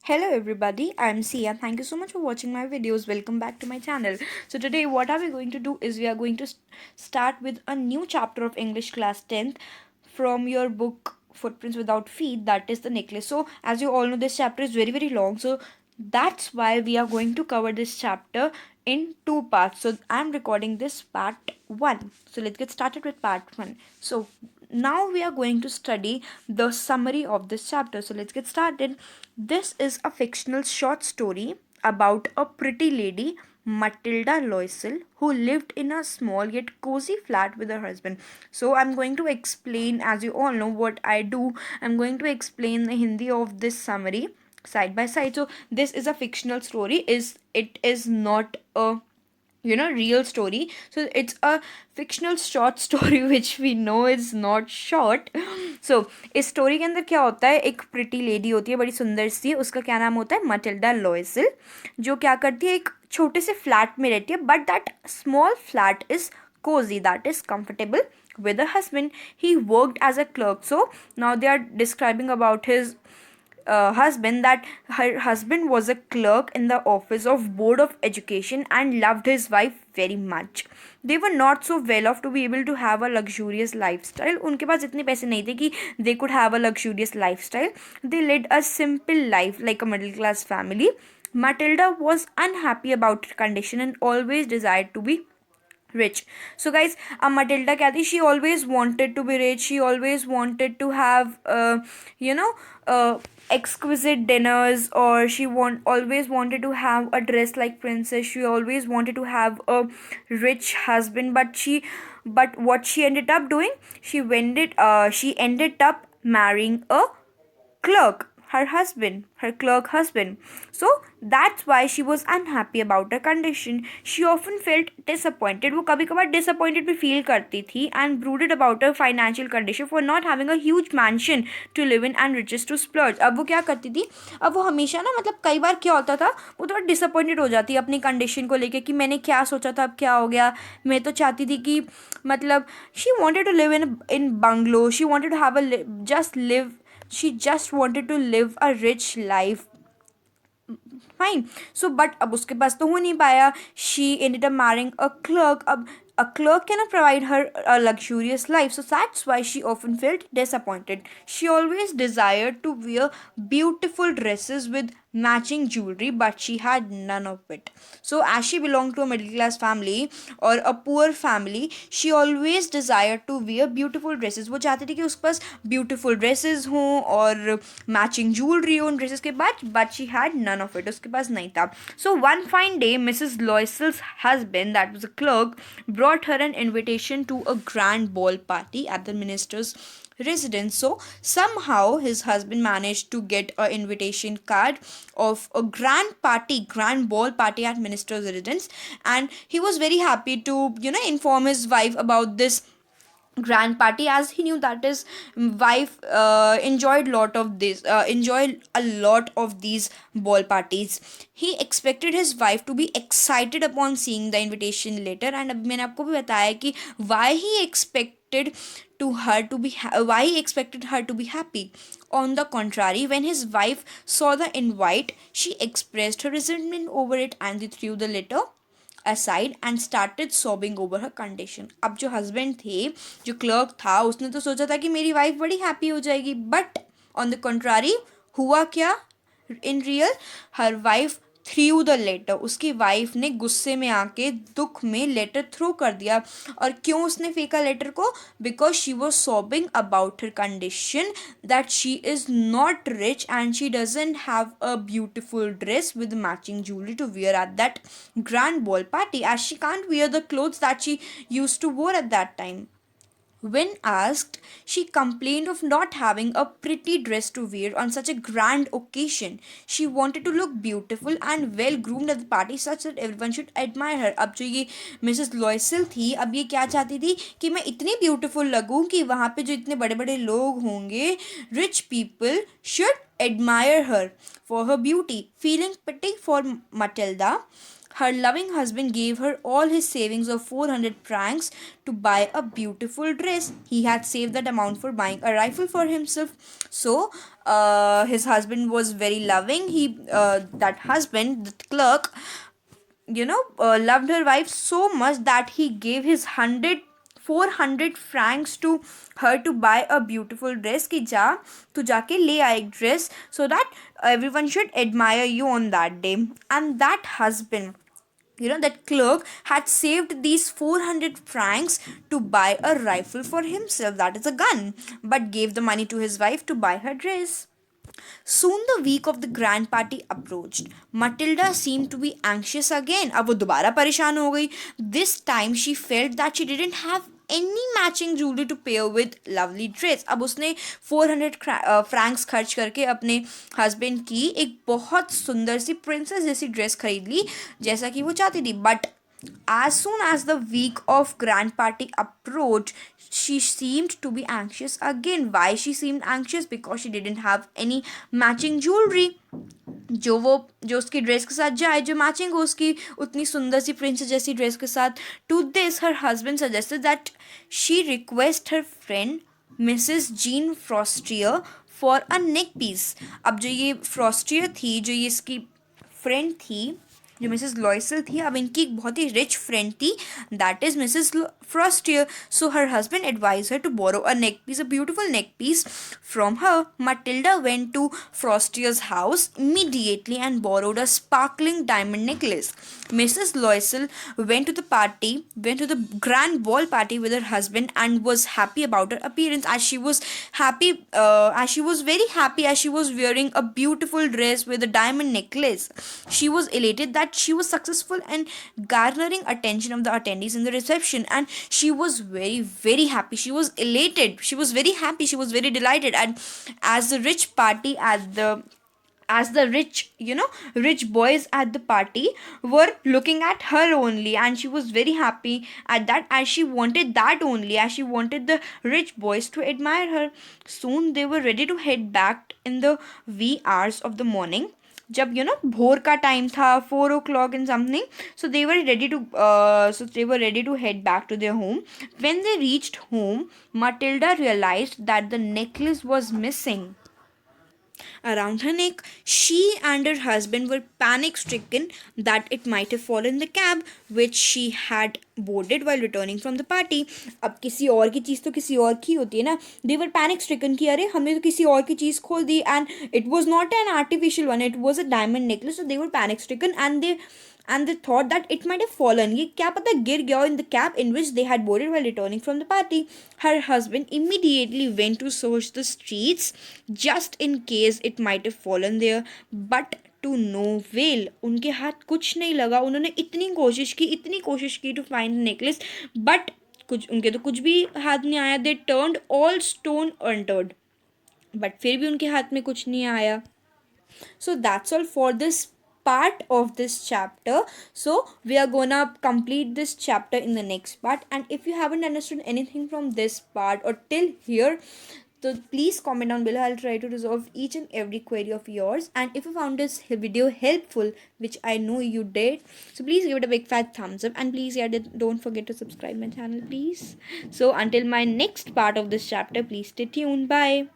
Hello everybody, I'm Sia. Thank you so much for watching my videos. Welcome back to my channel. So today what are we going to do is we are going to start with a new chapter of English class 10th from your book Footprints Without Feet, that is the necklace. So as you all know, this chapter is very long. So that's why we are going to cover this chapter in two parts. So I'm recording this part 1. So let's get started with part 1. So now we are going to study the summary of this chapter. So let's get started. This is a fictional short story about a pretty lady, Matilda Loisel, who lived in a small yet cozy flat with her husband. So I'm going to explain, as you all know what I do, I'm going to explain the Hindi of this summary side by side. So this is a fictional story, it is not a real story. So it's a fictional short story which we know is not short. So इस story के अंदर क्या होता है, एक pretty lady होती है, बड़ी सुंदर सी, उसका क्या नाम होता है, मटिल्डा लॉयसिल, जो क्या करती है, एक छोटे से फ्लैट में रहती है, but that small flat is cozy, that is comfortable with her husband. He worked as a clerk. So now they are describing about his husband, that her husband was a clerk in the office of board of education and loved his wife very much. They were not so well off to be able to have a luxurious lifestyle. उनके पास इतने पैसे नहीं थे कि they could have a luxurious lifestyle. They led a simple life like a middle class family. Matilda was unhappy about her condition and always desired to be rich. So guys, Matilda क्या थी, she always wanted to be rich, she always wanted to have you know exquisite dinners, or she always wanted to have a dress like princess, she always wanted to have a rich husband, but what she ended up doing, she ended up marrying a clerk, her clerk husband. So that's why she was unhappy about her condition. She often felt disappointed, वो कभी कभार disappointed भी feel करती थी, and brooded about her financial condition for not having a huge mansion to live in and riches to splurge. अब वो क्या करती थी, अब वो हमेशा ना, मतलब कई बार क्या होता था, वो थोड़ा disappointed हो जाती अपनी condition को लेके कि मैंने क्या सोचा था अब क्या हो गया. मैं तो चाहती थी कि मतलब she wanted to live in bungalow, she wanted to have she just wanted to live a rich life. Fine. So but अब उसके पास तो हो नहीं पाया. She ended up marrying a clerk. अब a clerk cannot provide her a luxurious life, so that's why she often felt disappointed. She always desired to wear beautiful dresses with matching jewelry, but she had none of it. So as she belonged to a middle class family or a poor family, she always desired to wear beautiful dresses. वो चाहती थी कि उसके पास beautiful dresses हों और matching jewelry हो उन dresses के बाद, but she had none of it. उसके पास नहीं था. So one fine day, Mrs. Loisel's husband, that was a clerk, brought her an invitation to a grand ball party at the minister's residence. So somehow his husband managed to get an invitation card of a grand ball party at minister's residence, and he was very happy to inform his wife about this grand party, as he knew that his wife enjoyed a lot of these ball parties. He expected his wife to be excited upon seeing the invitation letter, and अभी मैंने आपको भी बताया कि why he expected her to be happy. On the contrary, when his wife saw the invite, she expressed her resentment over it, and they threw the letter aside and started sobbing over her condition. अब जो husband थे, जो clerk था, उसने तो सोचा था कि मेरी wife बड़ी happy हो जाएगी, but on the contrary, हुआ क्या? In real, her wife through the letter, उसकी वाइफ ने गुस्से में आके दुख में लेटर थ्रो कर दिया. और क्यों उसने फेंका लेटर को? Because she was sobbing about her condition, that she is not rich and she doesn't have a beautiful dress with matching jewellery to wear at that grand ball party, as she can't wear the clothes that she used to wear at that time. When asked, she complained of not having a pretty dress to wear on such a grand occasion. She wanted to look beautiful and well groomed at the party such that everyone should admire her. अब जो ये Mrs लॉयसल थी, अब ये क्या चाहती थी कि मैं इतनी ब्यूटीफुल लगूं कि वहाँ पे जो इतने बड़े बड़े लोग होंगे, rich people should admire her for her beauty. Feeling pity for Matilda, Her loving husband gave her all his savings of 400 francs to buy a beautiful dress. He had saved that amount for buying a rifle for himself. So, his husband was very loving. That husband, the clerk, loved her wife so much that he gave his 400 francs to her to buy a beautiful dress कि जा तू जाके ले आ एक dress so that everyone should admire you on that day. And that husband, that clerk had saved these 400 francs to buy a rifle for himself, that is a gun, but gave the money to his wife to buy her dress. Soon the week of the grand party approached. Matilda seemed to be anxious again. अब वो दोबारा परेशान हो गई. This time she felt that she didn't have any matching jewelry to pair with lovely dress. अब उसने 400 francs खर्च करके अपने हस्बैंड की एक बहुत सुंदर सी प्रिंसेस जैसी ड्रेस खरीद ली जैसा कि वो चाहती थी. But as soon as the week of grand party approached, she seemed to be anxious again. Why she seemed anxious? Because she didn't have any matching jewelry. जो उसकी ड्रेस के साथ जाए, जो मैचिंग हो उसकी उतनी सुंदर सी प्रिंसेस जैसी ड्रेस के साथ. To this her husband suggested that she request her friend Mrs Jeanne Forestier for a neck piece. अब जो ये फ्रॉस्टियर थी, जो ये इसकी फ्रेंड थी, जो मिसेस लॉयसल थी, अब इनकी एक बहुत ही रिच फ्रेंड थी, that is Mrs Forestier. So her husband advise her to borrow a neck piece, a beautiful neck piece from her. Matilda went to Frostier's house immediately and borrowed a sparkling diamond necklace. Mrs. Loisel went to the grand ball party with her husband and was happy about her appearance, as she was very happy as she was wearing a beautiful dress with a diamond necklace. She was elated that she was successful and garnering attention of the attendees in the reception, and she was very very happy. She was elated, she was very happy, she was very delighted. And as the rich party at the as the rich boys at the party were looking at her only, and she was very happy at that, as she wanted that only, as she wanted the rich boys to admire her. Soon they were ready to head back in the wee hours of the morning. जब भोर का time था, 4 o'clock and something. So they were ready to head back to their home. When they reached home, Matilda realized that the necklace was missing around her neck. She and her husband were panic stricken that it might have fallen in the cab which she had boarded while returning from the party. अब किसी और की चीज़ तो किसी और की होती है ना. They were panic stricken कि अरे हमने तो किसी और की चीज़ खो दी, and it was not an artificial one, it was a diamond necklace. So they were panic stricken and they thought that it might have fallen. ये क्या पता गिर गया in the cab in which they had boarded while returning from the party. Her husband immediately went to search the streets just in case it might have fallen there, but to no avail. उनके हाथ कुछ नहीं लगा. उन्होंने इतनी कोशिश की to find the necklace, but उनके तो कुछ भी हाथ नहीं आया. They turned all stone unturned, but फिर भी उनके हाथ में कुछ नहीं आया. So that's all for this part of this chapter. So we are gonna complete this chapter in the next part, and if you haven't understood anything from this part or till here, so please comment down below. I'll try to resolve each and every query of yours. And if you found this video helpful, which I know you did, so please give it a big fat thumbs up, and please don't forget to subscribe my channel, please. So until my next part of this chapter, please stay tuned. Bye.